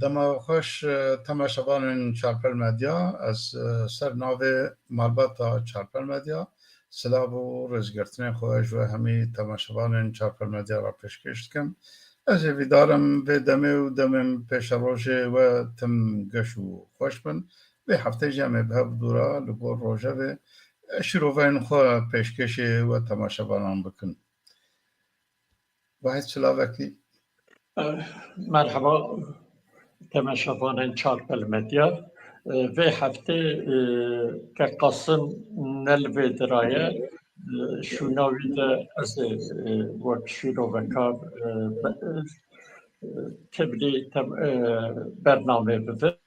دما خوش تماشاوان چارپل مدیا از سر ناو مالباتا چارپل مدیا سلام و رزگرتن خوش و همی تماشاوان چارپل مدیا را پیشکش کم از ویدارم به دمم پیش روژه و تم گشو خوش بن به هفته جمع به دورا لبور روژه و شروعین خو پیشکش و تماشاوان بکن واحد سلاوکی مرحبا تماشاوان چارپل مدیا و هفته که قسم نلوی درایه شنوید از وقت شروع وکار تبلی برنامه بده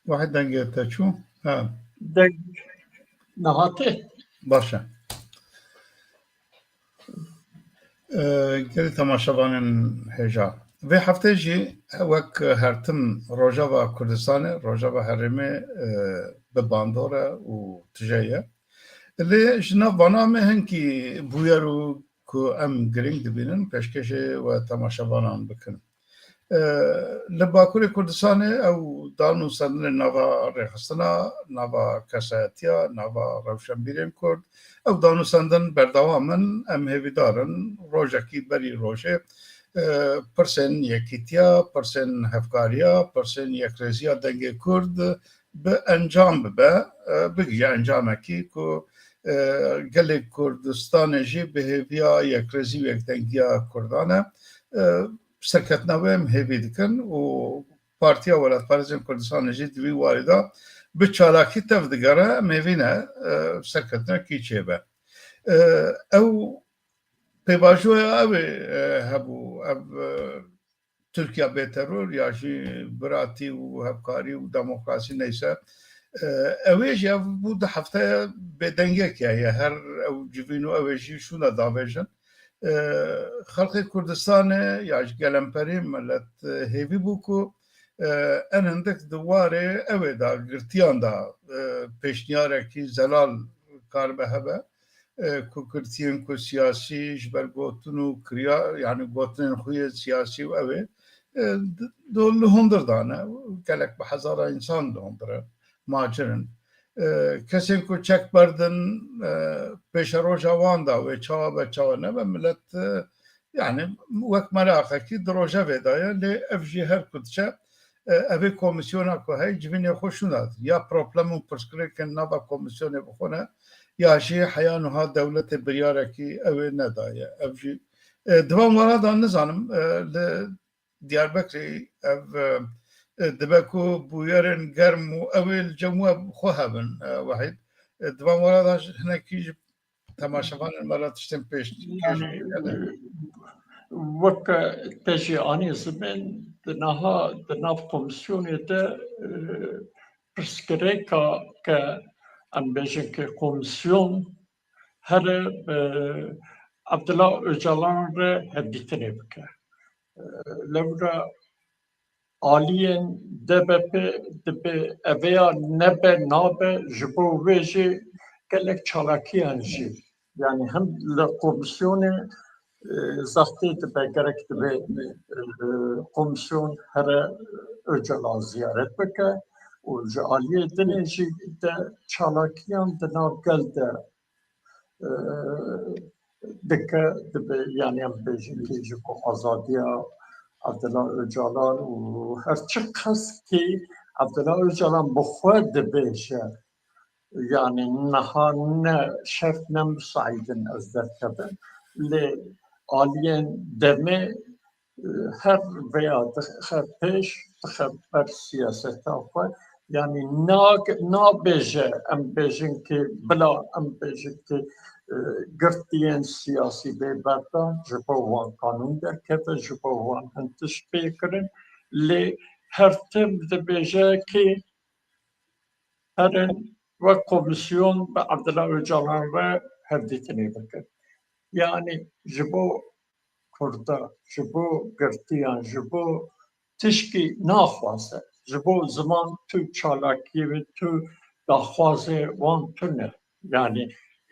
واحد دنگه تچو دنگ نهاته باشه گلی تماشاوان هجا و هفته جی وک هرتم روجاوا کردستان روجاوا هرمه به باندوره و تجایه لی جنا بانامه هنکی بویرو که ام گرینگ دبینن پیشکش و تماشاوانان بکن لباکوری کردستان او دانو سندن نوا رخصتنا نوا کساتیا نوا روشنبیرین کرد او دانو سندن بردوامن ام هیوی دارن روژکی بری روژه پرسن یکیتیا پرسن هفکاریا پرسن یکرزیا دنگ کرد به انجام بگی انجام کی که گل کردستان جی به هیویا یکرزی و یک دنگیا کردانه سرکتنامه هیوی دکن و پارتیا ولایت پارێزên Kurdistanê jî divî warî da bi çalakî tev digere mêvîne serketinekî çêbe. Ew pêvajoya ew ê hebû ev Tirkiya bêteror ya jî biratî û hevkarî û demokrasî neyse ew ê jî ev bû di hefteye bêdengekê ye her ew civîn û ew ê jî şûne davêjin. خلق کردستان یا گلمپری ملت هیوی بو کو ان هندک دواره اوه دا گرتیان دا پیشنیاره کی زلال کار به هبه کو گرتیان کو سیاسی جبر گوتنو کریا یعنی گوتن خوی سیاسی و اوه دول هندر دانه گلک به هزار انسان دهندره ماجرن کسین کو چک بردن پیش روژا واندا و چاوا به چاوا نه و ملت yani وقت مراقه کی دروژه ودایا لی افجی هر کدچه اوی کمیسیونا که های جوینی خوشوناد یا پروبلمون پرسکره که نبا کمیسیونه بخونه یا جی حیانوها دولت بریاره کی اوی ندایا افجی دوام وارادان نزانم دیاربکری اف دبکو بویرن گرم و اول جموع خوهبن واحد دوام واراداش هنکی تماشاوان مرات تشتم پیش وک تجی آنی زمین دناف کمیسیونی ده پرسکره که ام بیشن که کمیسیون هر عبدالله öcalan re hevditine bike. Levra Aliyen DBP dibe eveya nebe nabe jibo veji gelek çalakiyan jî. Yani hem le komisyonu zahti dibe gerek dibe komisyon here Öcalan ziyaret bike. O ji Aliye dine jî de çalakiyan dina gel de dike dibe yani em bejin ki jibo azadiya Abdullah Öcalan و هرچی کس که عبدالله Öcalan بخواد بشه یعنی نه شرط نمساعدن از درکبن لی آلین دمه هر ویا دخل پیش دخل بر سیاست آفای یعنی نا بشه ام بشن که بلا ام بشن که گرتین سیاسی به بردان جبوان قانون در کده جبوان هنتش بکرن لی هر تم ده بشه که هرن و کمیسیون به عبدالله Öcalan و هفدیتنی بکن یعنی جبو کرده جبو گرتیان جبو تشکی ناخواسته جبو زمان تو چالاکی و تو داخوازه وان تو نه yani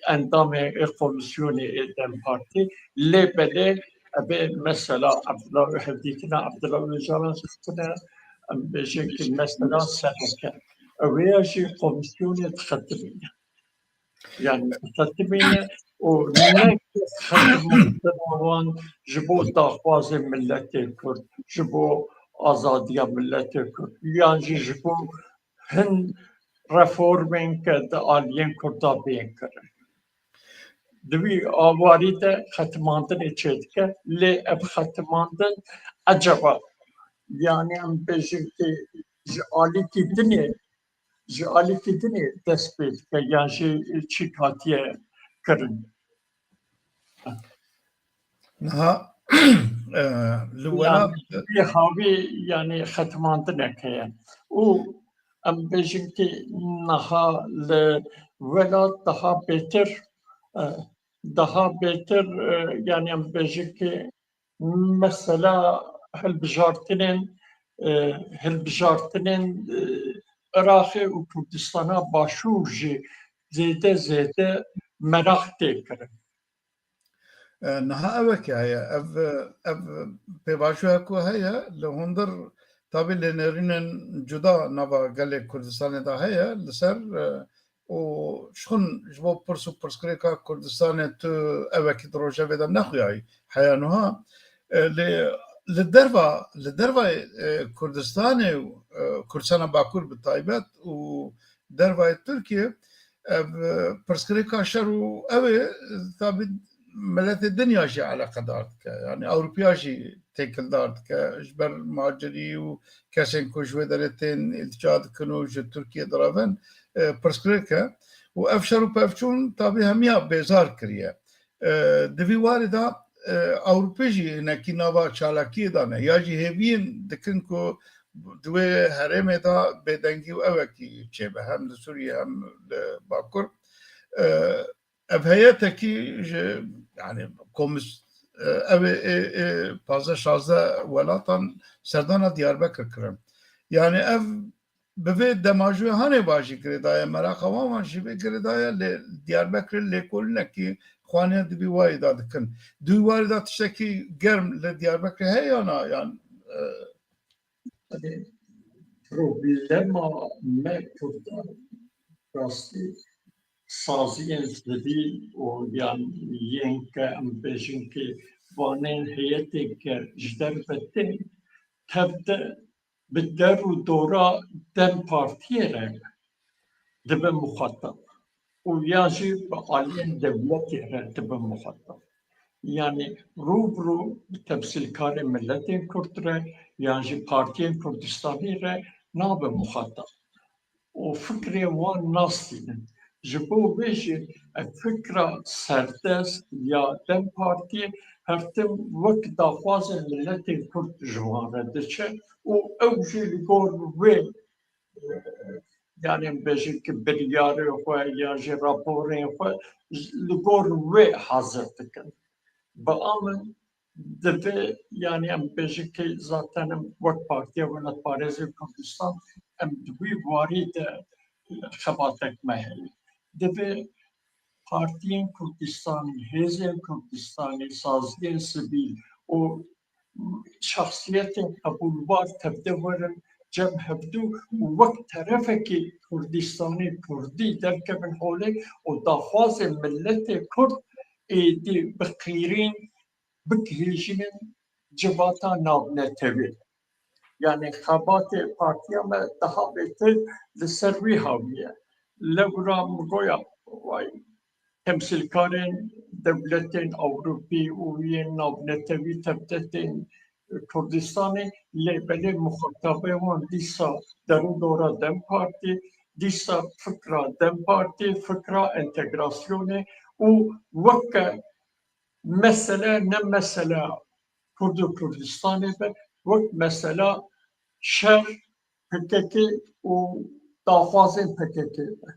endam komisyonu eden parti lebele أبي مثلا عبد الله هديكنا عبد الله وجانا شفتنا بيجيك مثلا سهكة ويجي كوميسيون تخدمين يعني تخدمين ونك خدمون دوان جبو داخواز ملتي كرد جبو آزادية ملتي كرد يعني جبو هن رفورمين كد آلين كردا بين كرد دوی آواری ده ختماندن چیدکه لی اب ختماندن عجبا یعنی هم بجیم که جعالی کی دنی دست بید که یعنی چی کاتیه کرن نها يعني لولا في هاوي يعني ختماندن که او هم بجیم که نها لولاد daha beter yani em bêje ki mesela hilbijartinên Iraqê û Kurdistana başûr jî zêde merak tê kirin. نها اوك هي اف بباشو هكو هي لهندر طبي لنرين جدا نبا قال كردستان دا هي لسر و شخن جبو برسو برسكريكا كردستان تو اوك دروجه بدا نخوياي حيانوها للدروا كردستان كردستان باكور بالتايبات و دروا تركيا برسكريكا شرو اوي طبي ملت الدنيا شي علاقة دارتك يعني أوروبيا شي تيكل دارتك إجبر مهاجري وكاسين كوجوة دارتين التجاد كنو جو تركيا درافن برسكريكا وأفشروا بأفشون طابي هميا بيزار كريا دفي واردة أوروبيا جي هناكي نابا شالاكي دانا ياجي هيبين دكنكو دوي هرمي دا بدنجي وأوكي تشيبه هم لسوريا هم لباكور evheyeteki yani komis ev fazla şazda velatan serdana Diyarbakır kırım. Yani ev beve demajü hane başı kredaya merak ama jibe kredaya le Diyarbakır le kolune ki xwane dibi vayda dikın. Duy vayda tişteki germ le Diyarbakır heyana yani Problema me kurdan rastı saziyên zidî û yan yên ke em bêjin ki vanên heyetê ke ji dervetê tevde bi der û dora dem partiyê re dibe muxatab û yan jî bi aliyên dewletê re dibe muxatab. Yani rûbirû bi temsîlkarên milletên Kurd re yan jî partiyên Kurdistanî re nabe muxatab. û fikrên wan nastînin. Ji bo vê jî fikra serdest ya Dem Partiyê her tim wek daxwazên milletên Kurd ji wan re diçe û ew jî li gor wê yani em bêjin ki biryarê xwe ya jî raporên xwe li gor wê hazir dikin. Bi amin divê yani em bêjin ki zaten em wek Partiya Welatparêzê Kurdistan em di wî warî de xebatek me heye. Divê partiyên Kurdistanê, hêzên Kurdistanê, saziyên sivîl û şexsiyetên qebûlbar tevde werin cem hevdû û wek terefekî Kurdistanê Kurdî derkevin holê û daxwazên milletê Kurd êdî bi qîrîn bigihîjinin civata navnetewî. Yani xebatê partiya me daha bêtir li ser wî hawiye. Lewra migoya vay temsîlkarên dewletên Ewropî û yên navnetewî tevdetên Kurdistanê lê belê muxatabê wan dîsa derûdora Dem Partî, dîsa fikra Dem Partî, fikra entegrasyonê û weke mesele ne mesela Kurd û Kurdistanê be wek mesela şer PKK û daxwazên PKK be.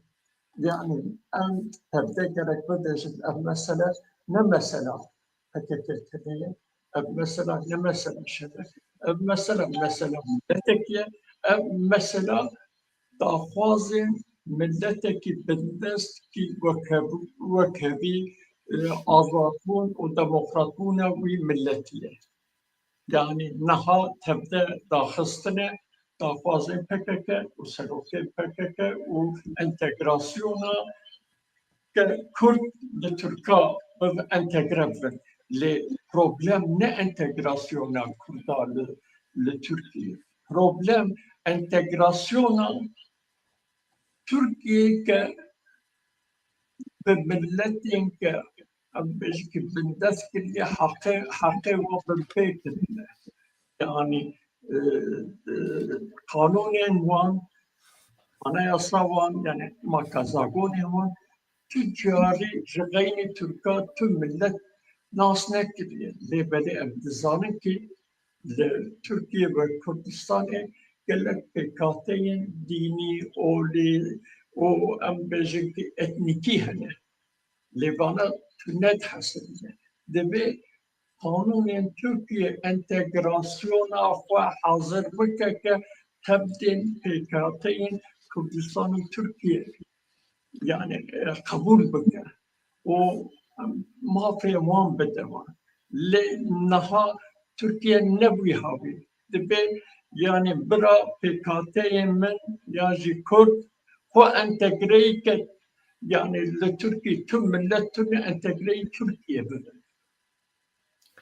Yani em tevde gerek bibêjin ev mesele ne mesela PKK kiriye, ev mesela ne mesela şer, ev mesela milletekî, ev mesela daxwazên milletekî bindest ki wekhevî آزادبون و دموکرات بوون وی ملتیه يعني نها تبدا داخستنا داخوازين PKK و سروكي PKK و انتجراسيونا كرد لتركا انتجرافن لبروبلم نا انتجراسيونا كردا لتركيا بروبلم انتجراسيونا تركيا بملتين بيجي بندس كل حقي وبالبيت يعني قانونين وان أنا يصوان يعني ما كازاغوني وان تجاري جغيني تركا تملت ناس نكري لبدي أبدزاني كي تركيا وكردستان قال لك بكاتين ديني أولي أو أم بيجي إتنيكي هنا لبانا تنت حسن دبي قانون تركيا انتجراسيون أخوة حاضر بك تبدين بكاتين كردستان تركيا يعني قبول بك وما في وان بدوان لأنها تركيا نبوي هاوي دبي يعني برا بكاتين من ياجي كرد هو انتجريك يعني لتركيا تم ملتنا انتجري تركيا بدأ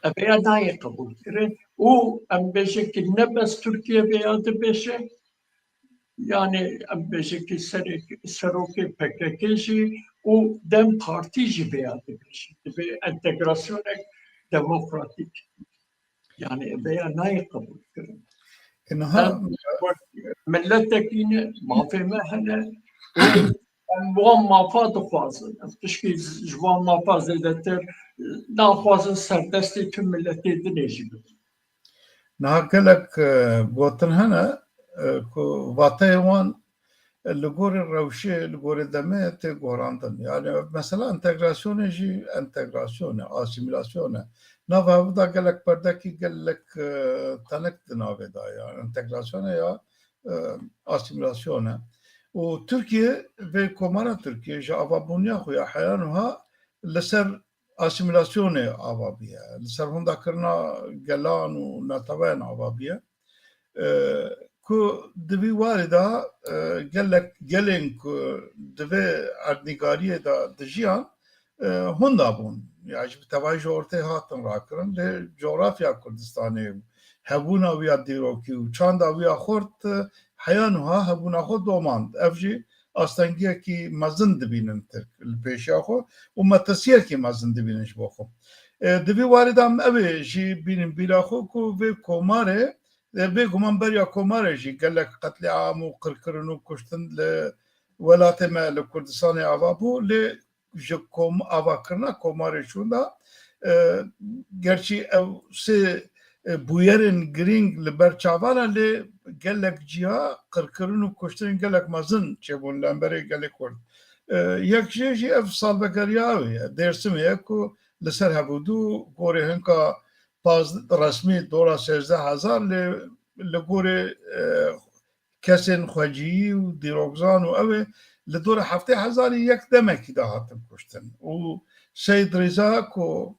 أبيا ناي قبول كرين و أم بيجيك نبس تركيا بياد بيشي يعني أم بيجيك سروكي PKK'جي و دم بارتيجي بياد بيشي بي انتجراسيونك ديمقراطيك يعني أبيا ناي قبول كرين إنها ملتك ما في مهنة وان ما فات خوازن تشكي جوان ما فات زيدتر نا خوازن سردستي تم ملتي دنيجي نهاكلك بوتن هنا كو واتيوان لغور الروشي لغور الدمات غوراندن يعني مثلا انتجراسيون جي انتجراسيون اسيميلاسيون نافا بدا قالك بردكي قالك تنكت نافدا يعني انتجراسيون يا اسيميلاسيون وتركيا في كومانا تركيا جا افابونيا خويا حيانها لسر اسيميلاسيون افابيا لسر هوندا كرنا جلان وناتوان افابيا كو دبي والدا قال لك قالين كو دبي اردنيغاريه دا دجيان هوندا بون يعني بتواجه اورتي هاتن راكرن لجغرافيا كردستاني هبونا ويا ديروكي وچاندا ويا خورت حيانها هبونا خود دوماند افجي استنگيه كي مزن دبينن ترك البيشا خو وما تسير كي مزن دبينن جبوخو دبي والدام ابي جي بينن بلا خو كو في كوماري بيقوم بريا كومارجي قال لك قتل عام وقرقرن وكشتن لولات ما لكردستان عبابو لجكم عباكرنا كوماري شوندا gerçi ev se buyerın green liberçavana le gelek ciha kırkırın u koşturun gelek mazın çebun lambere gelek kord yakşeji ev salbekariya dersim ya ku لسر هبودو گوره هنکا رسمی دورا 13000 لگوره کسین خوجی و دیروگزان و اوه لدور 7000 یک دمکی دا هاتم کشتن و سید رضا کو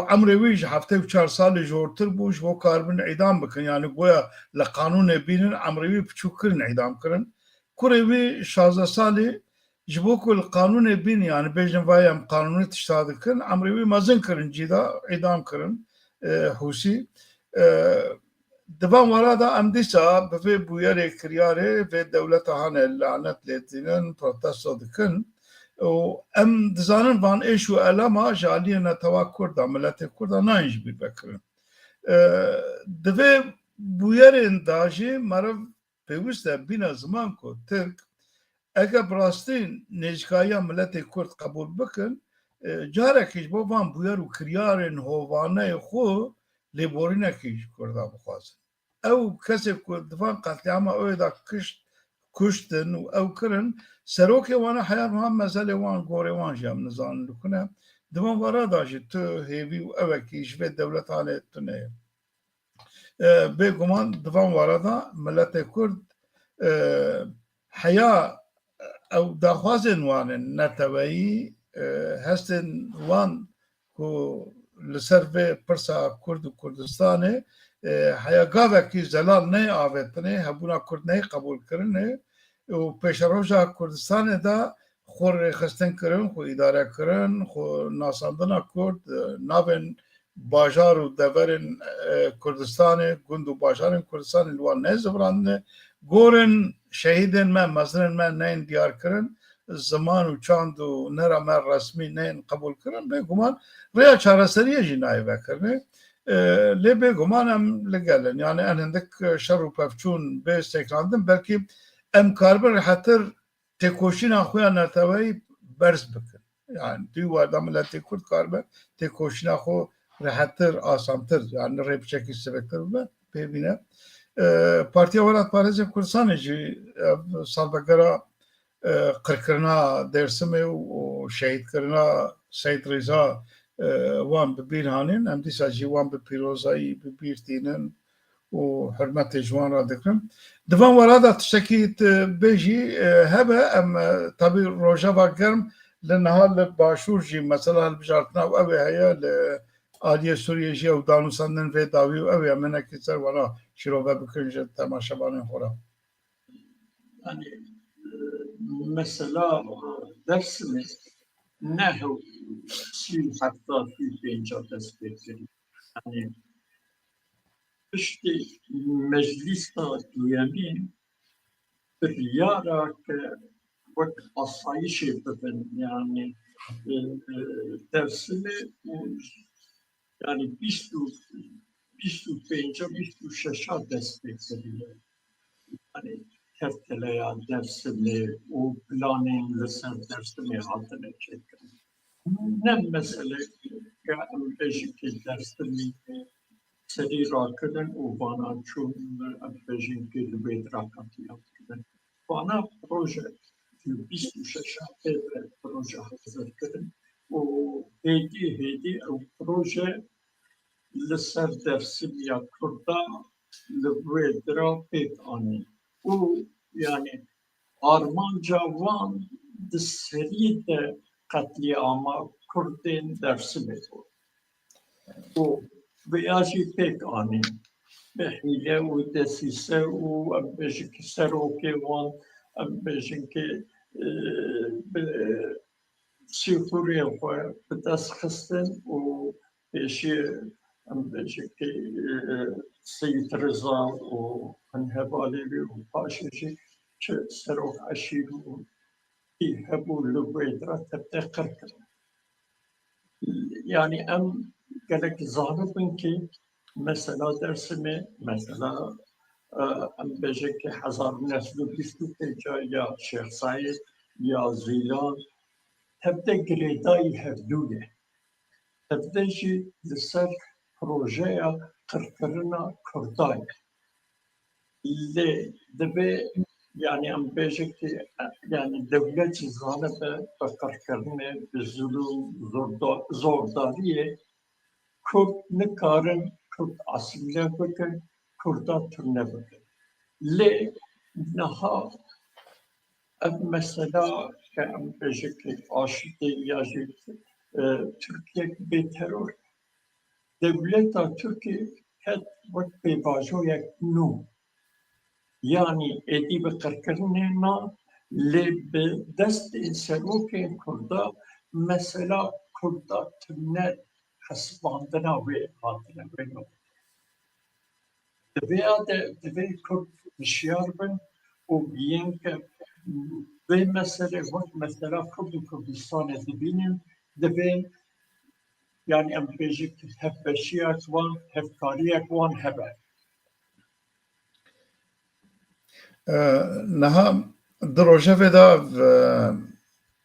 عمر ویج 74 سال جورتر بوش و کاربن اعدام بکن yani گویا لقانون بینن عمر وی بچوکرن اعدام کرن کوره وی 16 سالی جبوكو القانون بين يعني بيجن فايم قانون تشتاد كن عمري مازن كرن جيدا اعدام كرن حوسي دبان ورادا ام ديسا بفي بويري كرياري في دولة هان اللعنات لتينن بروتستو دكن و ام دزانن فان ايشو الاما جالينا توا كردا ملاتي كردا ناينج بيبكرن دفي بويرين داجي مرف بيوستا بينا زمان كو ترك اگر براستین نجکایا ملت کرد قبول بکن جارکیش با وان بویر و کریارن هوانه خو لیبورینه کیش کرده بخوازن او کسی کرد وان قتلیاما اوی دا کشتن و او کرن سروک وانا حیان وان مسئله وان گوره وان جام نزان لکنه دوان وارا داشت تو هیوی و اوه کیش به دولتانه تونه بگمان دوان وارا دا ملت کرد حیا او داخوازن وان نتوایی هستن وان کو لسر به پرسا کرد و کردستانه حیا گاوه کی زلال نه آوتنه هبونا کرد نه قبول کرنه و پیش روزا کردستانه دا خور خستن کرن خو اداره کرن خو ناساندنا کرد نابن باجار و دورن کردستانه گند و باجارن کردستان الوان نه زبرانه گورن شهیدن من مثلا من نه دیار کرن زمان و چاند و نرمه رسمی نه قبول کرن به گمان ریا چارەسەریە ژی نایە کردنێ لێ بێ گومانم لەگەلن یعنی ئەن هەندێک شەڕ و پەفچوون بێ سێکراندن بەلکی ئەم کاربەر حەتر تێکۆشینا خۆیان نەتەوەی بەرز بکن yani دوی واردا ملەتی کورد کاربەر تێکۆشینا خۆ راحتتر ئاسانتر yani ڕێپچێکی سبکتر بە پێبینە پارتیا وەلات پارێزی کوردستانی jî salvegera qirkirina Dêrsimê û şehîdkirina Seyid Rêza wan bi bîr hanin em dîsa jî wan bi pîrozayî bi bîr tînin û hurmetê ji wan re dikirin di van wera de tiştekî bêjî hebe em tevî rojeva germ li niha li başûr jî mesela hilbijartina ew ê heye li Aliyê Sûriyê jî ew danûsandin vê dawî û ew ê eminekî ser wera şîrove bikin ji temaşevanên xwe re mesela Dersim'e nehu hatta bir dest bekliyor. Yani işte mecliste duyemi bir yara ki vakit asayiş yapın yani Dersim'e yani 25 dest bekliyor. Yani Terteleya Dersim'i, o planın lisan Dersim'i altına çekin. Ne mesele ki Ambejiki Dersim'i seri rakıdan o bana çun Ambejiki Lübeyt rakatı yaptı. Bana proje 26 proje hazır kırın. O hedi o proje lisan Dersim'i yakırda Lübeyt rakatı anı. O yani Armanca Van seride katliama Kurdin Dersim'e o beyazı pek ani hile o desise o ambejiki seroke van ambejiki Suriye var das kısın o peşi ambejiki Seyit Rıza o Hanhebalevi o Paşacı ki serok aşırı ki hebu lübeytra tepte kırkır. Yani em gerek zanıbın ki mesela Dersim'e mesela em bejeki hazar nesli bistu teca ya Şeyh Said ya Zilan tepte giredayı hevdûye. Tepte jî li ser projeya kırkırına Kurday. Le debe yani em bejeki yani devlet zanebe kırkırına zulüm zordariye Kurd nikarin Kurd asimle bakın Kurda türne bakın. Le naha mesela em bejeki aşıkte yazı Türkiye bir terör devleta Türkiye hep vakit bebajoyak nu yani edib kırkırına le be dest seroke Kurda mesela Kurda tümne hasbandına ve hatına ve no. Veya de Kurd nişyar ben o biyen ki ve mesela Kurdistan edibinin de yani em bejik hep beşiyak van hep kariyak van hebe. Niha di rojevê de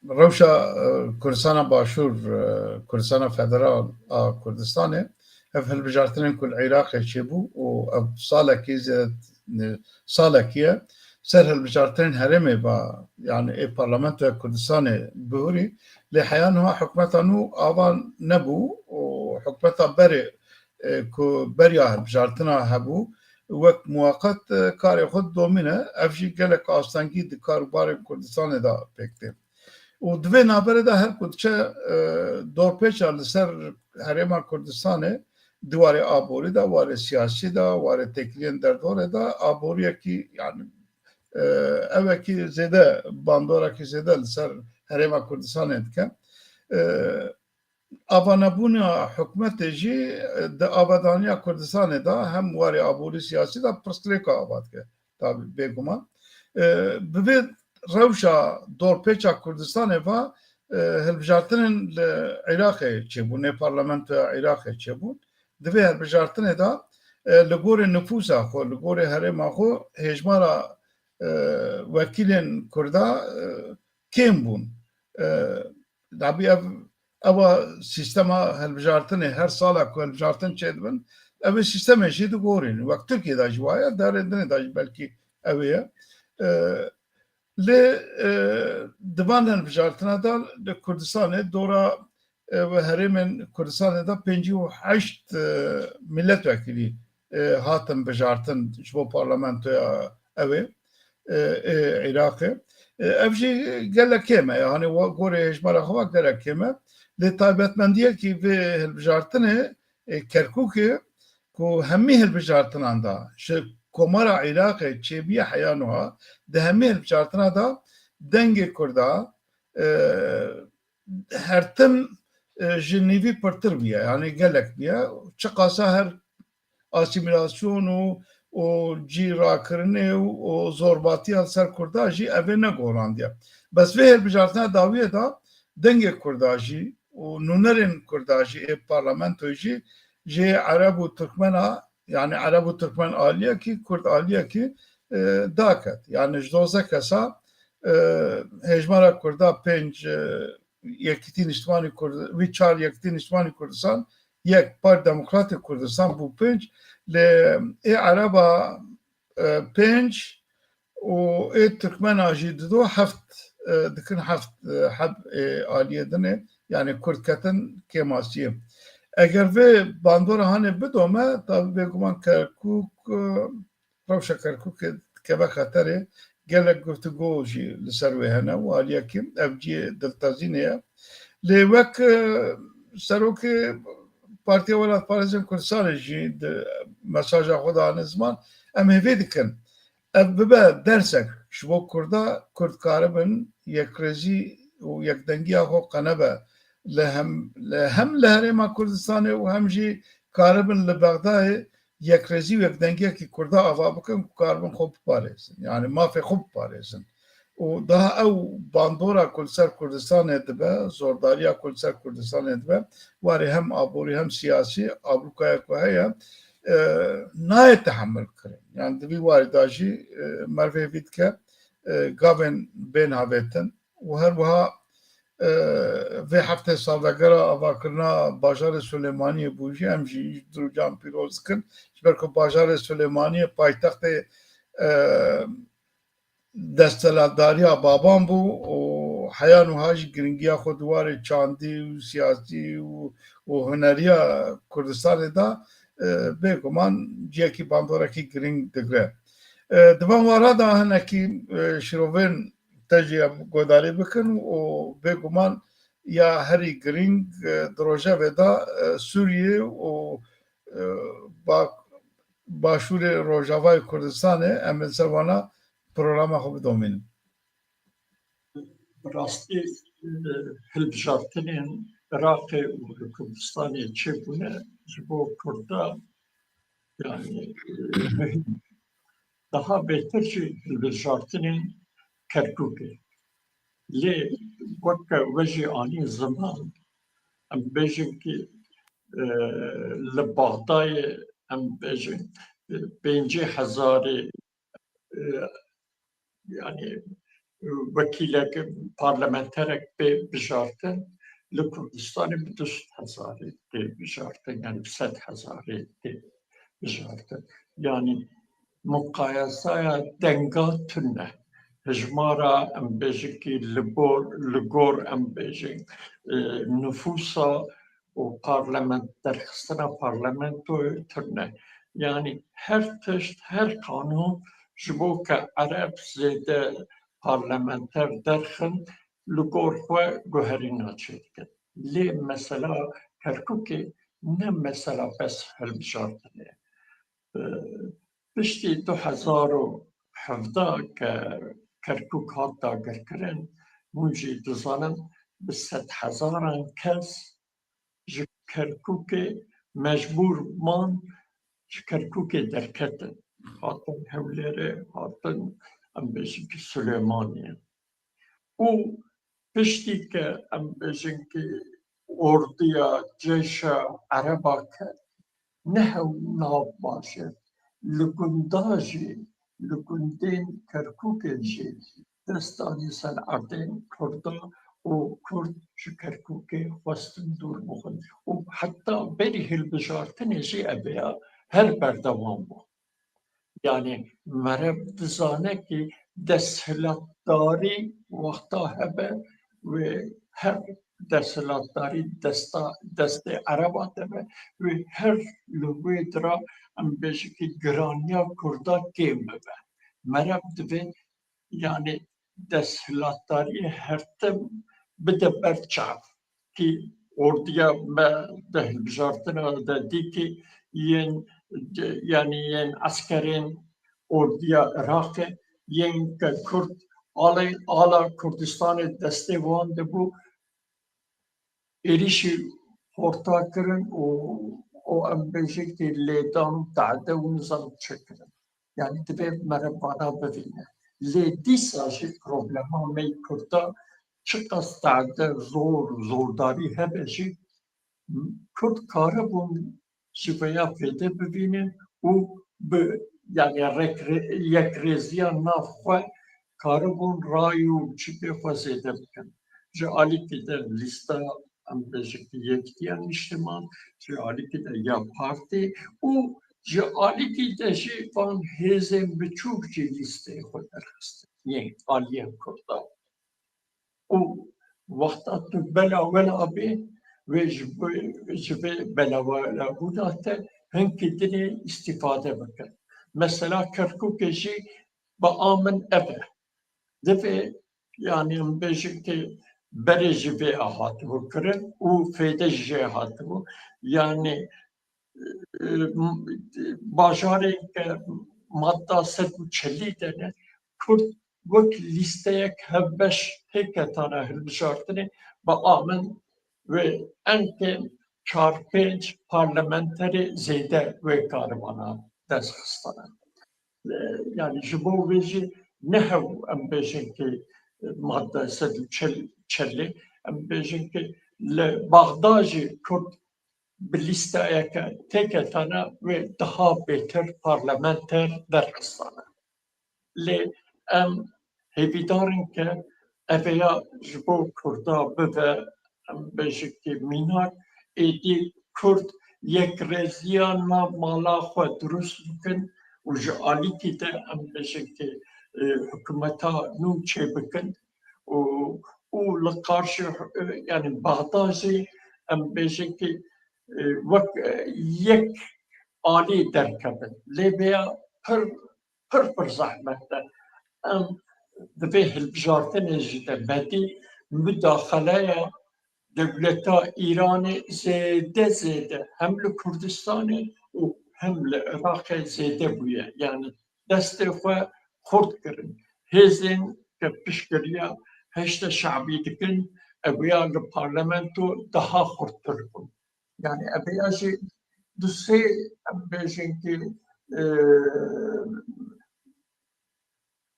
rewşa Kurdistana Başûr Kurdistana Federal a Kurdistanê ev hilbijartinên ku li Iraqê çêbû û ev salekî ye ser hilbijartinên herêmê ve yani parlamentoya Kurdistanê bihûrî lê heya niha hikûmeta nû avan nebû û hikûmeta berê ku beriya hilbijartina hebû wek muwaqet karê xwe domîne ev jî gelek astengî di karûbarê Kurdistanê de pêk tê و دوی نابره ده هر کدچه دور پیچه لسر حریم کردستانه دواره آبوری ده، واره سیاسی ده، واره تکلین در دوره ده، آبوری کی yani اوه کی زیده باندورا کی زیده لسر حریم کردستان etken avanabuna hükümet jî de avadaniya Kurdistanê da hem warê aborî siyasî da pirsgirêka avad ke tabi bêguman bi vê rewşa dorpêça Kurdistanê ve hilbijartinên li Iraqê çêbûn nê parlamentoya Iraqê çêbûn di vê hilbijartinê da li gorê nüfusa xwe li gorê herêma xwe hêjmara wekîlên Kurda kêm bûn dabî ev Ama sistema helbijartine her sala ku helbijartin çedbin ev sistema jî digorin wek Türkiye'de jî waya derendine de belki eviye lê divan helbijartina da li Kurdistanê dora ve herêmên Kurdistanê da 58 milletvekilî hatin bijartin ji bo parlamentoya evê Iraqê ev jî gelek kêm e yani gorê hejmara xwe gelek kêm e li taybetmendiyekî vê hilbijartinê Kerkûkê ku hemî hilbijartinan da ji komara Iraqê çêbiya heya wiha di hemî hilbijartina da dengê Kurda her tim ji nîvî pirtir bûye yani gelek bûye çi qasa her asimilasyon û cî rakirinê û zorbatiya ser Kurda jî ev ê negorandiye bes vê hilbijartina dawiye da dengê Kurda jî û nûnerên Kurda jî ê parlamentoyê jî jê Ereb û Türkmena yani Ereb û Türkmen aliyekî Kurd aliyekî daket yani ji 12 kesa hejmara Kurda 5 Yekîtî Niştimanî Kurdistan wî 4 Yekîtî Niştimanî Kurdistan yek Parti Demokratîk Kurdistan bû 5 li ê Ereba 5 û ê Türkmena jî dido heft dikin heft heb aliye dinê yani Kurd ketin kêmasiyê eger vê bandora hanê bidome tabi bêguman Kerkûk rewşa Kerkûkê dikeve xeterê gelek guftugû jî li ser wê hene û aliyekî ev cî diltezînê ye lê wek serokê Partiya Welatparêzên Kurdistanê jî di mesaja xwe de anî ziman em hêvî dikin ev bibe dersek ji bo Kurda Kurd karibin yekrêzî û yekdengiya xwe qenebe hem li herêma Kurdistanê û hem jî karibin li Bexdayê yekrêzî û yekdengiyekî Kurda ava bikin ku karibin xwe biparêzin yani mafê xwe biparêzin û daha ew bandora ku li ser Kurdistanê dibe zordariya ku li ser Kurdistanê dibe warê hem aborî hem siyasî ablukaya ku heye nayê tehemmül kirin yani di vî warê da jî mervê vî dike gavên bên havêtin û her wiha vê heftê salvegera avakirina bajarê Sulêmaniyê bû jî em jî dirocan pîroz dikin ji ber ku bajarê Sulêmaniyê paytextê destelatdariya baban bû û heya wiha jî giringiya xwe di warê çandî û siyasî û huneriya Kurdistanê da bêguman ciyekî bandorekî giring digre divan wara da hinekî şirovên te jî guhdarî bikin û bêguman ya herî giring di rojevê da Sûriyê û başûrê Rojavayê Kurdistanê em li ser wana programa xwe bidomînin. Rastî hilbijartinên Iraqê û Kurdistanê çêbûne ji bo Kurda yani daha bêhtir jî hilbijartinên Kerkûkê lê weke we jî anî ziman em bêjin ki li Bexdayê em bêjin 5,000 yani vekîlek parlamenterek bê bijartin li Kurdistanê bi 200,000 tê bijartin yani 100,000 tê bijartin yani muqayesaya denga tune hejmara em bêjin ki li gor em bêjin nüfusa û derxistina parlamentoyê tune yani her tişt her kanûn ji bo ke Ereb zêde parlamenter derxin لگور خو گوهری ناچید کن لی مثلا کرکوکی نه مثلا بس هلبجارتنه پشتی 2017 که کرکوک هات داگر کرن منجی دزانم به 100,000 کس ji Kerkûkê mecbûr man ji Kerkûkê derketin. Hatin Hewlêrê, hatin em bêjin ki Sulêmaniyê. û piştî ke em bêjin ki orduya ceşa Ereba ket, nehew nav başê. Li gunda jî, li gundên Kerkûkê jî destanî ser erdên Kurda û Kurd ji Kerkûkê xwestin dûr bixin. û heta berî hilbijartinê jî ev ya her berdewam bû. Yani mere dizane ki desthilatdarî wexta hebe wê her desthilatdarî destê Ereba debe wê her li wê dira em bêjin ki giraniya Kurda kêm bibe. Mere divê yani desthilatdarî her tim bide ber çav ki orduya me de hilbijartina de dîkî yên yani yên askerên orduya Iraqê yên ke Kurd ala Kurdistanê destê wan dibû êrişî horta kirin û em bêjin ki lêdan tehdê û nizam çekirin. Yani divê mere bana bivîne. Lê dîsa jî problema me Kurda çi qas tehdê zordarî hebe jî Kurd karibûn ji vêya fêdê bivînin û bi yani yekrêziya nav xwe karibûn rayî û çîkê xwe zêde bikin. Ji alîkî de lîsta em bêjin ki Yekîtiya Niştiman, ji alîkî de ya partî û ji alîkî de jî van hêzên biçûk jî lîsteyê xwe derxistin yên aliyên Kurdan. û wexta tu bela wela bê wê ji vê belawelabûna te hinkî dinê îstîfade bikin. Mesela Kerkûkê jî bi a min ev e. Divê yani em bêjin ki berê ji vê hatibû kirin û fêde ji jê hatibû. Yani bajarên ke madda 140 de ne Kurd wek lîsteyek hevbeş hêketane hilbijartinê bi a min wê enkêm 4-5 parlamenterê zêde wê karibana destxistane. Yani ji bo wê jî nehew em bêjin ki madde 140 em bêjin ki li Baxda jî Kurd bi lîsteyeke têketane wê daha bêtir parlamenter derxistane. Lê em hêvîdarin ke eveya ji bo Kurda bibe em bêjin ki mînak êdî Kurd yekrêziya nav mala xwe durust bikin û ji alîkî de em bêjin ki hikûmeta nû çêbikin û li qarşî yani Baxda jî em bêjin ki wek yek alî derkevin. Lê vêya pir zehmet e. Em divê hilbijartinê jî de bedî müdaxeleya devleta Îranê zêde hem li Kurdistanê û hem li Iraqê zêde bûye. Yani destê xwe xurt kirin. Hêzên ke piştgiriya heşta şeعبî dikin eviya li parlamento daha xurttir bûn. Yani eviya jî du sê em bêjin ki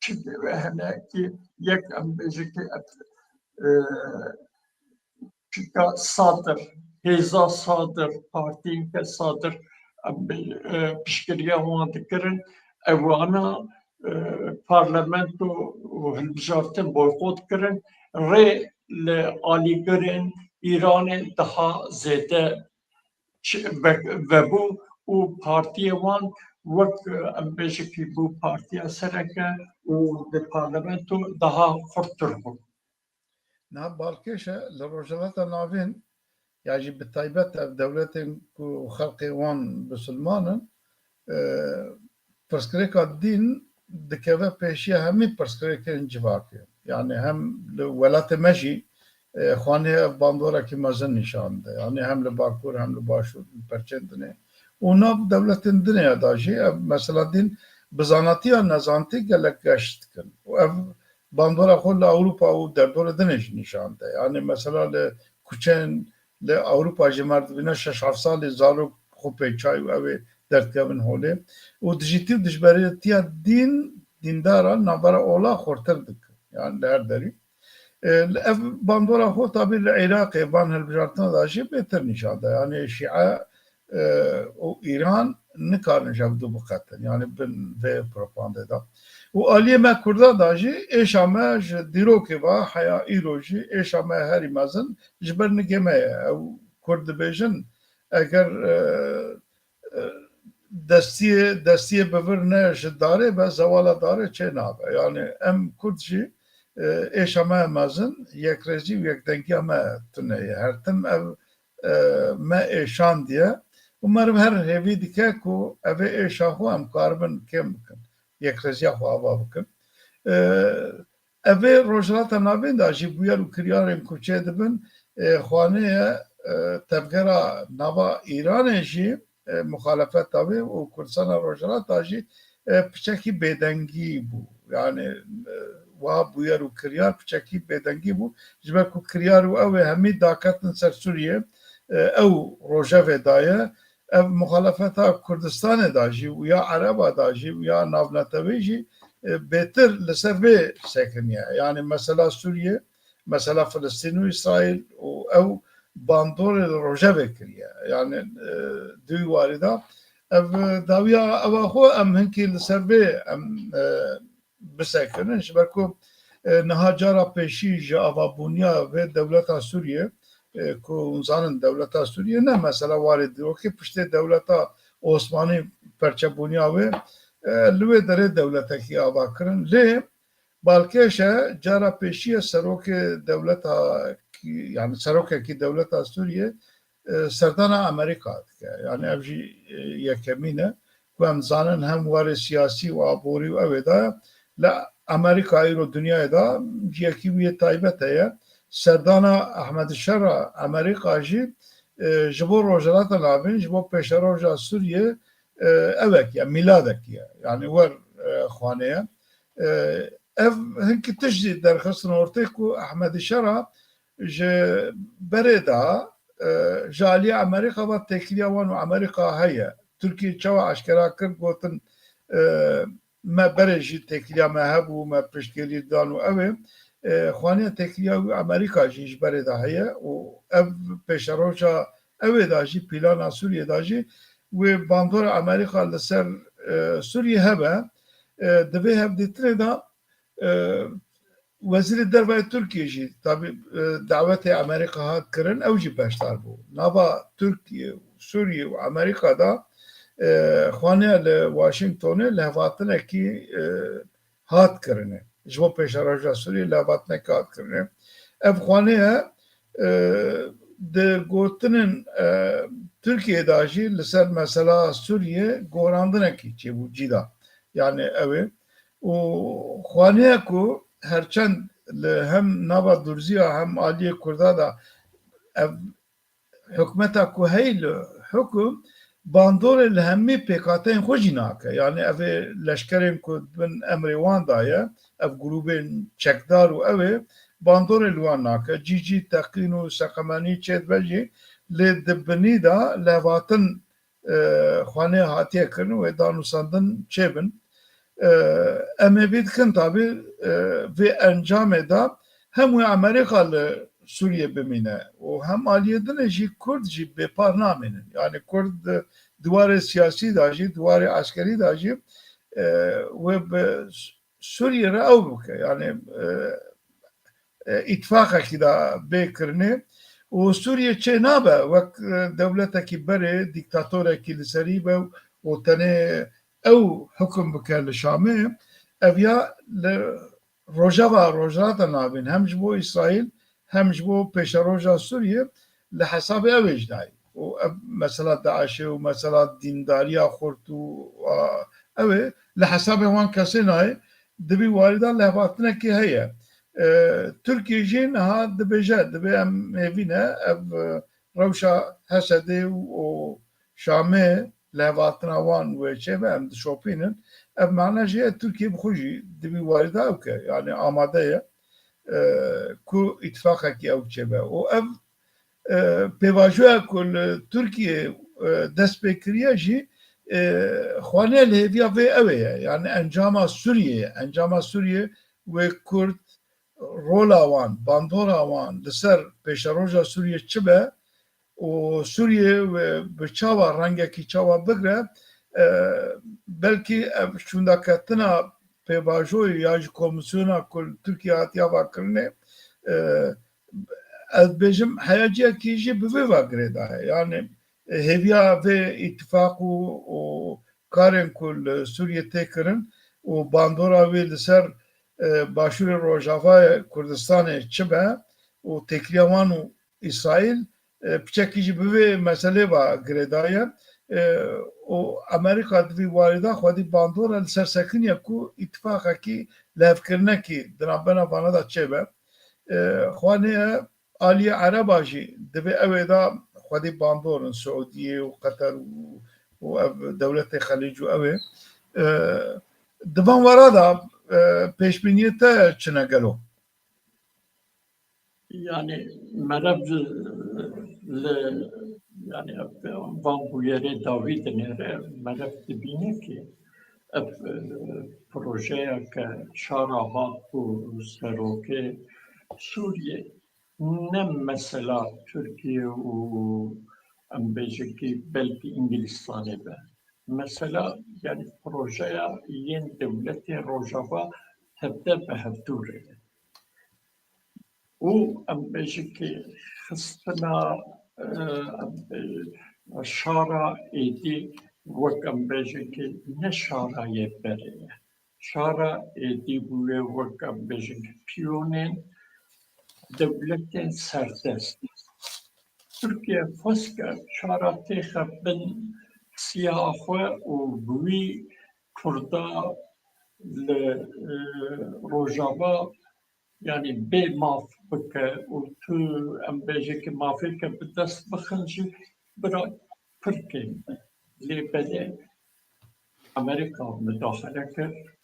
çi hene ki yek em bêjin ki Çika Sadır, Hêza Sadır, partiyên ke Sadır piştgiriya wan dikirin ewana parlamento û hilbijartin boykot kirin rê li alîgirên Îranê daha zêde vebû û partiyê wan wek em bêjin ki bû partiya sereke û li parlamento daha xurttir bû. Na balkêşe li rojhilata navên ya jî bi taybet ev dewletên ku xelkê wan bisilmanin pirsgirêka dîn dikeve pêşiya hemî pirsgirêkên civakê. yani hem velat meji خانه باندورا که مزن نشانده یعنی هم لباکور هم لباشور پرچندنه اونا دولتین دنیا داشی مثلا دین بزاناتی یا نزانتی گلک گشت کن و اف باندورا خود لأوروپا و در دور دنش نشانده یعنی مثلا لکوچن لأوروپا جمرد بینا 6 سال زارو خوب پیچای و اوی دردکمن هوله و دجیتیو دجبریتیا دیندارا نابرا اولا خورتر دک yani der deri ev bandora xo tabi Iraqê van hilbijartina da jî bêtir nîşan da yani Şia û İran nikarin ji ev du biqetin yani bin vê propagandê da û aliyê me Kurda da jî êşa me ji dîrokê ve heya îro jî êşa me herî mezin ji ber nigê me ye ew Kurd dibêjin eger destiyê bivir ne ji darê ve zewala darê çê nabe yani em Kurd jî êşa me mezin yekrêzî û yekdengiya me tune ye her tim ev me êşan diye û meriv her hêvî dike ku evê êşa xwe em karibin kêm bikin yekrêziya xwe ava bikin evê rojhilata navên da jî bûyer û kiryarên ku çê dibin xwaneyê tevgera nava Îranê jî muxalefet davê û Kurdistana rojhilata jî piçekî bêdengî bû yani wa bûyer û kiryar piçekî bêdengî bû ji ber ku kiryar û ew ê hemî daketin ser Sûriye ew rojevê daye ev muxalefeta Kurdistanê da jî û ya Ereba da jî û ya navnetewê jî bêtir li ser vê sekiniye yani mesela Sûriye mesela Filistîn û İsraîl û ew bandorê li rojevê kiriye yani duy warî da ev dawiya ewa xwe em hinkî li ser vê em bisekinin ji ber ku niha cara pêşî ji avabûniya vê dewleta Sûriye ku hûn zanin dewleta Sûriye ne mesela warê dîrokê piştê dewleta Osmanî perçebûniya wê li wê derê dewletekî ava kirin lê balkêşe cara pêşî serokê dewleta yani serokekî dewleta Sûriye serdana Amerîka dike yani ev jî yekemîn e ku em zanin hem warê siyasî û aborî û ew ê de li Amerîka îro dünyayê da ciyekî wî taybet heye serdana Ehmedîşera Amerîka jî ji bo rojhilata navîn ji bo pêşeroja Sûriye evek ye miladek ye yani wer xwaneye ev hinkî tişt jî derxistin ortê ku Ehmedîşera ji berê da ji aliyê Amerîka ve têkiliya wan û Amerîka heye Tirkiye çawa eşkera kir gotin me berê jî têkiliya me hebû me piştgirî dan û ew ê xwaniya têkiliya wî Amerîka jî ji berê de heye û ev pêşeroja ew ê da jî plana Sûriyê da jî wê bandora Amerîka li ser Sûriyê hebe divê hevdîtinê da Wezîrê Derve Tirkiye jî tabi dawetê Amerîka hat kirin ew jî beşdar bû nava Tirkiye Sûriye û Amerîka da xwaniya li Washingtonê li hevatinekî hat kirine ji bo pêşeroja Sûriyê li hevatinekî hat kirine ev xwaniye di gotinên Tirkiye da jî li ser mesela Sûriye gorandinekî çêbû cîda yani ew ê û xwaniye ku herçend li hem nava Durziya hem aliyê Kurda da ev hikûmeta ku hey li hukûm bandorê li hemî pêkhateyên xwe jî nake yani ev ê leşkerên ku bin emrê wan daye ev grûpên çekdar û ew ê bandorê li wan nake cîcî teqîn û seqemenî çêdibe jî lê di binî da li hevatin xwanê hatiye kirin wê danûsandin çêbin em ê vê dikin tabî vê encamê da hem wê Amerîka li Sûriye bimîne û hem aliyê dinê jî Kurd jî bêpar namînin yani Kurd di warê siyasî da jî di warê eskerî da jî wê bi Sûriye re ew bike yani îtifaqekî da bêkirinê û Sûriye çê nabe wek dewletekî berê dîktatorekî li serî be û tenê ew hukm bike li Şamê ev ya li rojava rojhilata navîn hem ji bo İsraîl hem ji bo pêşeroja Sûriye li hesabê ew ê jî dayê û ev mesela Daişê û mesela dîndariya Xurt û ew ê li hesabê wan kesê nayê dibî warî da li hevatinekî heye Türkiye jin ha dibêje dibe em hêvîne ev rewşa Hesedê û Şamê lehvatina wan wêçe ve em dişopînin ev mane jî Türkiye bixwe jî di vî warî de ew ke yani amade ye ku îtifaqekî ew çêbe û ev pêvajoya ku li Türkiye dest pê kiriye jî xwaniya lêviya vê ew ê ye yani encama Sûriye encama Sûriye wê Kurd rola wan bandora wan li ser pêşeroja Sûriye çi be û Sûriye bi çawa rengekî çawa bigire belkî ev şûndeketina pêvajoyê ya ji komisyona ku Tirkiye hatiye vekirinê ez bêjim heyeciyekî jî bi vê vegirê de heye yani hêviya vê îtifaq û karên ku li Sûriye tê kirin û bandora wê li ser başûrê Rojavayê Kurdistanê çi be û têkiliya wan û İsraîl piçekî jî bi vê meselê ve girê daye û Amerîka di vî warî de xwedî bandora li ser sekiniye ku îtifaqekî lehevkirinekî di navbera wan de çêbe xwaniye Aliye Ereba jî divê ew ê de xwedî bandorin Suudiyê û Qeter û ev dewletê Xelîc û ew ê di van wera de pêşbîniyê te çine gelo Yani merev yani van bu yere David nere merev dibine ki ev projeye ke şarahat bu seroke Suriye ne mesela Türkiye u ambejeki belki İngilistan'e be. Mesela yani projeye yeni devleti Rojava tebde behevdure. O ambejeki hıstına şara edi vek ambejeki ne şara yepere. Şara edi bu vek ambejeki piyonen devletin serdest. Türkiye faska şarate bin siyahı o büyü kurda le Rojava yani be maf bike o tu embejeki mafike bir dest bakınca bırak Türkiye lebede Amerika müdahale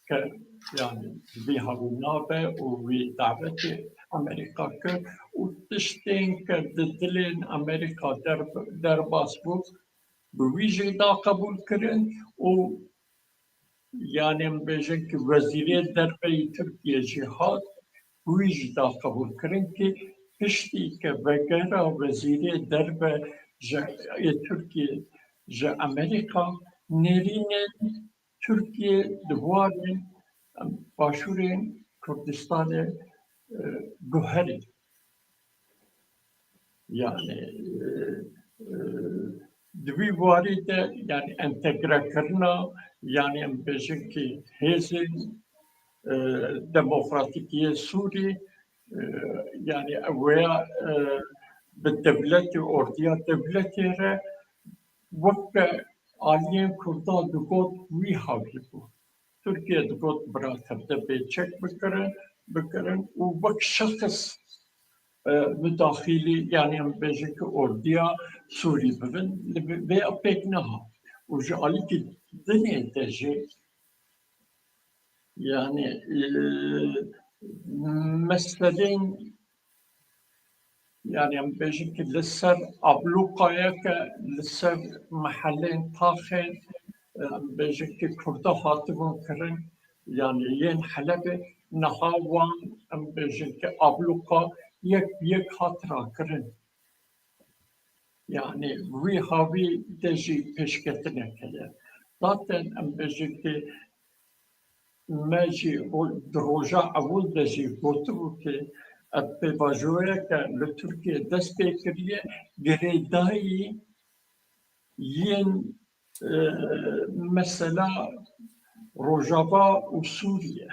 kır yani bir havuna o bir daveti Amerika kır o tişten kırdılın Amerika derbas bu vize da kabul kırın o yani bejek veziri derbe Türkiye cihat bu vize da kabul kırın ki pişti ki vegera veziri derbe Türkiye Amerika nerine Türkiye duvarın başurun Kürdistan'ı guheri yani dvi varide yani entegre kırna yani bejeki hezin demokratikiye Suri yani veya bir devleti ortaya devleti re vakka aliyen kurda dugot vi havli bu. Türkiye dugot bırakıp bir çek bıkırın o vak şahıs müdahili yani bejeki orduya Suri bibin ve pek naha. Ucu ali ki deneyteji yani mesleğin yani bejeki lisser ablukaya ke lisser mahallen tahen bejeki kurda hatibun kırın yani yen Halep'e nahavan bejeki abluka yek hatıra kırın. Yani vi havi deji peşketine kele. Zaten bejeki meci droja avul deji gotu ki pevajoya ke le Türkiye destekliye gereği yen mesela Rojava u Suriye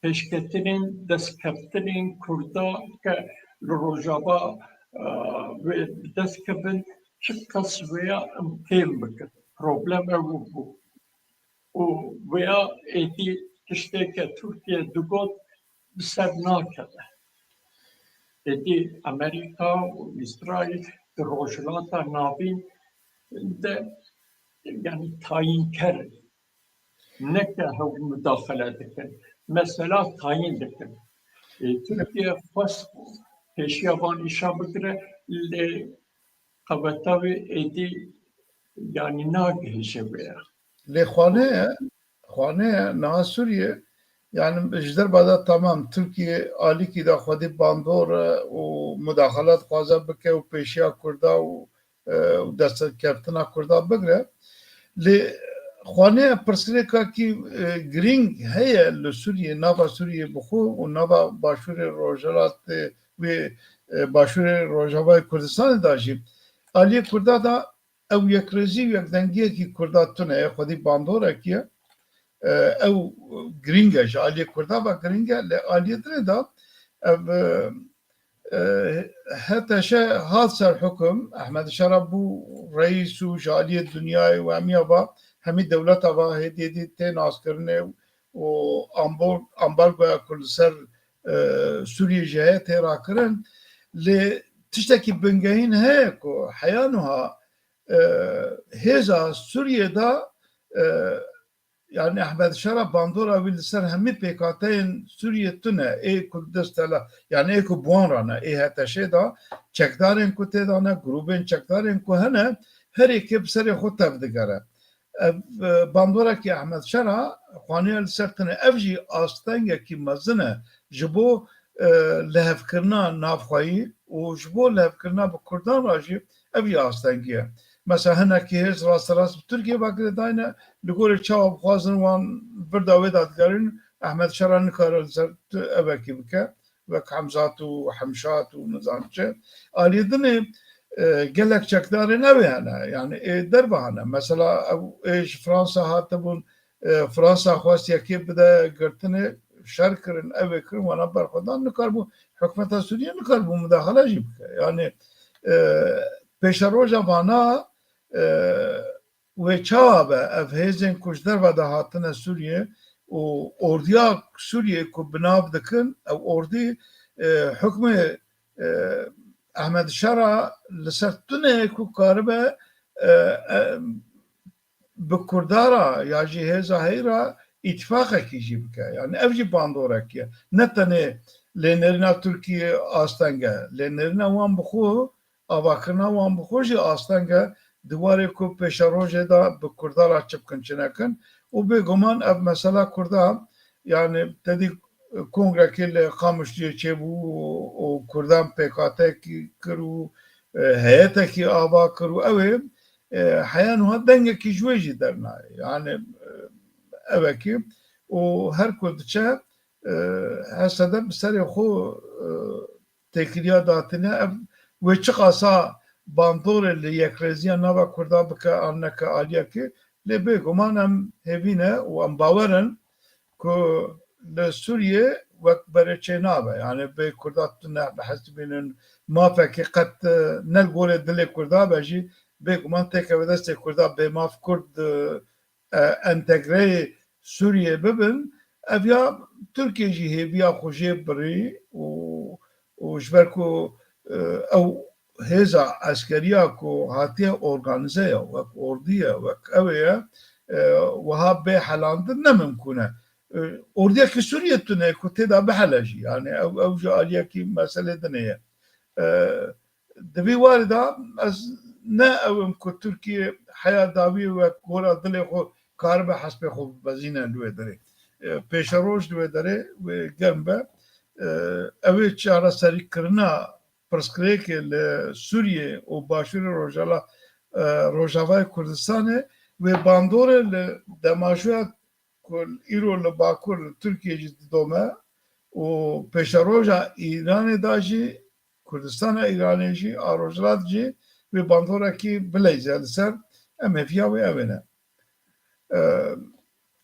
peşketinin deskeptinin kurda ke Rojava ve deskepin çıkkas veya tem bakın. Problem bu. O veya eti işte ki Türkiye dugot بسر ناکده ادی امریکا و اسرائیل در روشلات ناوین ده yani tayin kere. Ne ki müdahale dikin. Mesela tayin dikin. Türkiye fas peşyaban işe bigire le kavatavi edi yani nagihişe veya. خانه نه سوریه yani اجدر بعد tamam Türkiye Ali ki da خودی باندور و مداخلات خوازه بکه و پیشیا کرده و دست کفتنا کرده بگره لی خانه پرسکریکا کی گرینگ هیه لسوریه نوا سوریه بخو و نوا باشور روجالات و باشور روجاوای کردستان داشیم Ali Kurda da ew yekrêzî û yekdengiyê ki Kurda tune ye xwedî bandorek ye ew giring e ji aliyê Kurda ve giring e li aliyê dinê da ev heteşe hat ser hukm Ehmed Şara bû reîs û ji aliyê dunyayê û hemiya va hemî dewleta va hêdî tên naskirinê û ambargoya ku li ser Sûriyê jî heye tê rakirin lê tiştekî bingehîn heye ku heya niha hêza Sûriyê yani Ehmed Şara bandora wî li ser hemî pêkateyên Sûriyê tune ê ku destela yani ê ku buwan rane ê heteşê da çekdarên ku tê dane grûpên çekdarên ku hene herêkê bi serê xwe tev digere ev bandorekî Ehmed Şara xwaniya li ser tune ev jî astengekî mezin e ji bo lehevkirina navxwayî û ji bo lehevkirina bi Kurdan re jî ev jî astengî ye mesela hinekî hêz rasterast bi Tirkiye vekirê dayne li gorî çawa bixwazin wan birda wê dadigerin Ehmed Şara nikare li ser evekî bike wek Hemzat û Hemşat û nizam çi aliyê dinê gelek çekdarên evê hene yani ê derve hene mesela ê ji Fransa hatibûn Fransa xwest yekê bide girtinê şer kirin evê kirin wana berxwedan nikarbû hikûmeta Sûriye nikarbû müdaxale jî bike yani pêşa roja vana wê çawa be ev hêzên ku ji derve de hatine Sûriyê û ordiya Sûriyê ku binav dikin ew ordî hukmê Ehmed Şara li ser tunê ku karibe bi Kurdara ya jî hêza heyra îtifaqekî jî bike yani ev jî bandorek ye ne tenê lênerîna Tirkiye asteng e lênerîna wan bi xwe avakirina wan bi xwe jî asteng e di warê ku pêşa rojê da bi Kurdara çi bikin çi nekin û bêguman ev mesela Kurda yani tedî kongrekê li Qamişliyê çêbû û Kurdan pêkateyekî kir û heyetekî ava kir û ew ê heya niha dengekî ji wê jî dernayê yani evekî û her ku diçe hesede bi serê xwe têkiliya datîne ev wê çi qasa bandorê li yekrêziya nava Kurda bike an neke aliyekê lê bêguman em hêvîne û em bawerin ku li Sûriyê wek berê nabe yani bê Kurda tune bi hest bînin mafekî qet ne li gorê dilê Kurda be jî bêguman têkeve destê Kurda bêmav Kurd entegreyê Sûriyê bibin ev ya Tirkiye jî hêviya xwe jê birî û ji ber ku ew hêza eskeriya ku hatiye organize ye wek ordî ye wek ew ye wiha bê helandin nemimkûn e ordiyekî Sûriyê tune ku têda bihele jî yani ew ji aliyekî meselê dinê ye di vî warê da ez ne ewim ku Tirkiye heya dawî wek gora dilê xwe karibe hespê xwe bibezîne li wê derê pêşa roj li wê derê wê germ be ew ê çareserîkirina pirsgirêkê li Sûriyê û başûrê Rojavayê Kurdistanê wê bandorê li demajoya ku îro li Bakur li Tirkiye jî didome û pêşa roja Îranê da jî Kurdistana Îranê jî a Rojhilat jî wê bandorekî bileyze li ser em hêviya wê ew ne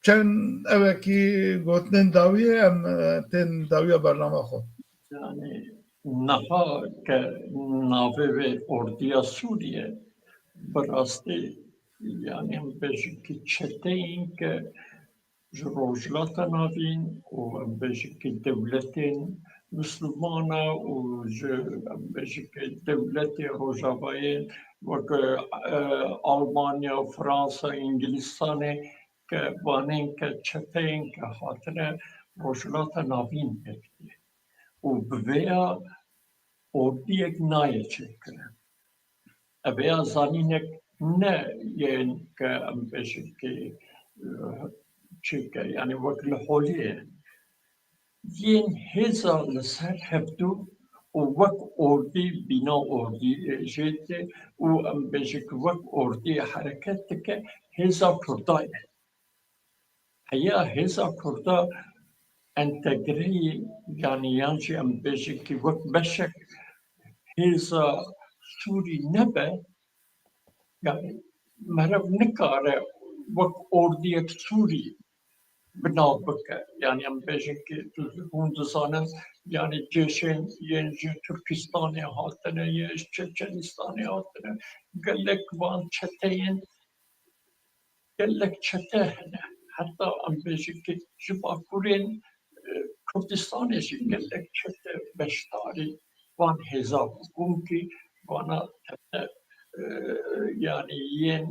çend evekî gotinên dawî em tên dawiya bername xwe Yani naha ke navê ve ordiya Sûriye bi rastî yani em bêjin ki çeteyên ke جروجلات نافين وبيجيك دولتين مسلمانة وبيجيك دولة روجافاين وك ألمانيا وفرنسا إنجلستان كبانين كتشتين كخاطر روجلات نافين بكتي وبويا أوديك ناية شكرا أبيا زانينك نه ين كأمبيجيك چیکه یعنی وکل حولیه ین هزا لسر هفتو و وک اردی بنا اردی جیده و ام بجک وک اردی حرکت که هزا کردای هیا هزا کردا انتگری یعنی یانچی ام بجک وک بشک هزا سوری نبه یعنی مرف نکاره وک اردی سوری بنا بکه یعنی ام بیشن که هندوستان یعنی جیشن ینج ترکستانی هاتنه یش چچنستانی هاتنه گلک وان چتین گلک چته هنه حتی ام بیشن که جبا کورین کردستانش گلک چته بشتاری وان هزار حکومتی وانا تبته yani yen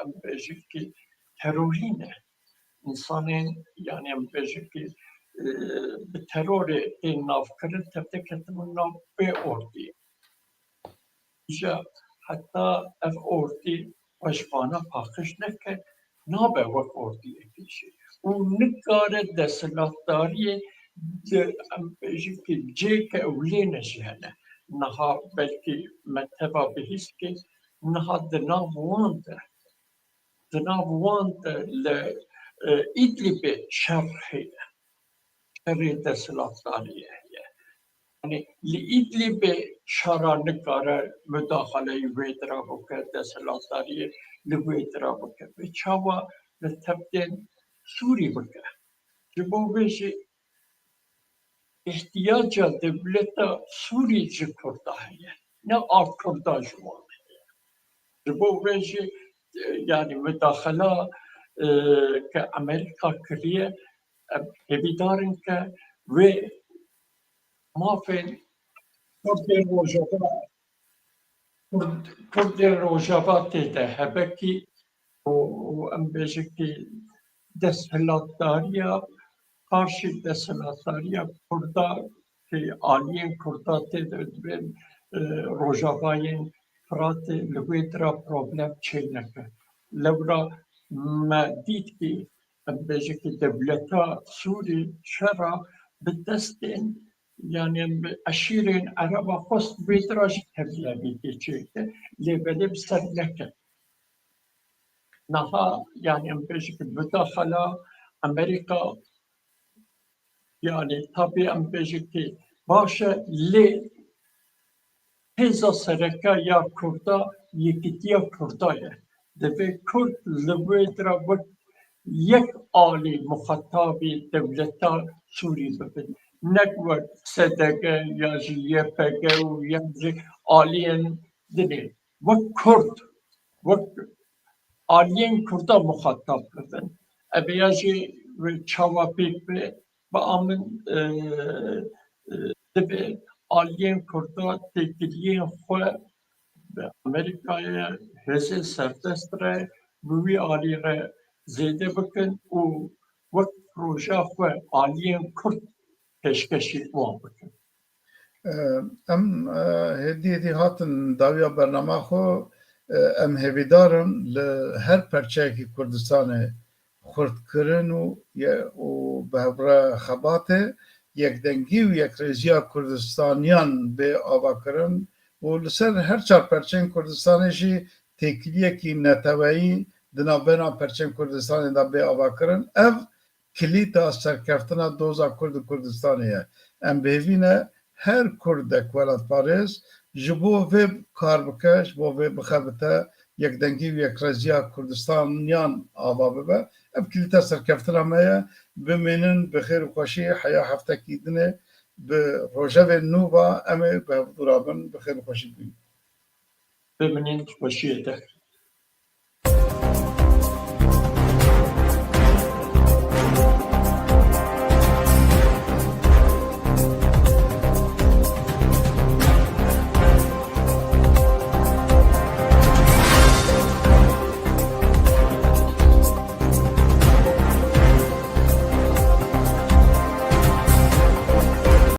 ام بیشن که ترورینه insanın yani belki bir terör navkırın tepkinin nav ve ordi. İşte hatta ev ordi başbana pakış neke nabe vak ordi ekişi. O nikare deselatdariye belki cek evlene şehne. Naha belki metteba behis ki naha dınav vanda le İdlib'e şerhi teslimatlarıya. Yani İdlib'e şaranı kara müdahaleyi vedra buke teslimatlarıya vedra buke. Ve çava le tepten Suri buke. Bu beşi ihtiyaca devlete Surici kurdahıya. Ne alt kurdaj var. Bu beşi yani müdahale که امریکا کریه هیویدارن که و مافن کرد روجاوا تیده هبکی و ام بیشه که دستهلاتداریا karşı deselatlarya kurda ki aliyen kurda tede Rojavayın Fırat'ı lübedra problem çeyneke. Levra ما دید که بجه که دولتا سوری شرا به دستین یعنی اشیرین عربا خواست بیدراج تبلیغی که چیده لیبله بسر نکن نها یعنی بجه که بداخلا امریکا yani tabii ambejiki başa le heza sereka ya kurda yekitiya kurdaya deve kurd lüvedra bu yek ali muhatabi devleta Suri bebin nekvar sedege ya YPG ya aliyen dini bu kurd bu aliyen kurda muhatap bebin ebiyacı ve çavapik ve Bağımın tabi aliyen kurda tekiliyen xwe Amerika'ya heze serdestre bu aliye zede bikin û wek proja xwe aliyen kurd peşkeşî wan bikin. Em hediye hatin daviya bername xwe em hêvîdarin li her perçeyekî Kurdistanê xurtkirin û bihevre xebatê yekdengî û yekrêjiya Kurdistaniyan bê avakirin û li ser her çar perçeyên Kurdistanê jî têkiliyekî neteweyî di navbera perçeyên Kurdistanê de bê avakirin ev kilîta serkeftina doza Kurd û Kurdistanê ye. Em bêhêvîne her Kurdek welatparêz ji bo vê kar bike, ji bo vê bixebite yekdengî û yekrêjiya Kurdistaniyan ava bibe. Ev kilîta serkeftina me ye bimînin bi xêr û xweşî heya heftekî dinê bi rojevên nû ve em ê bi hevdûra bin bi xêr û xweşî bînin. Bimînin xweşiyê de.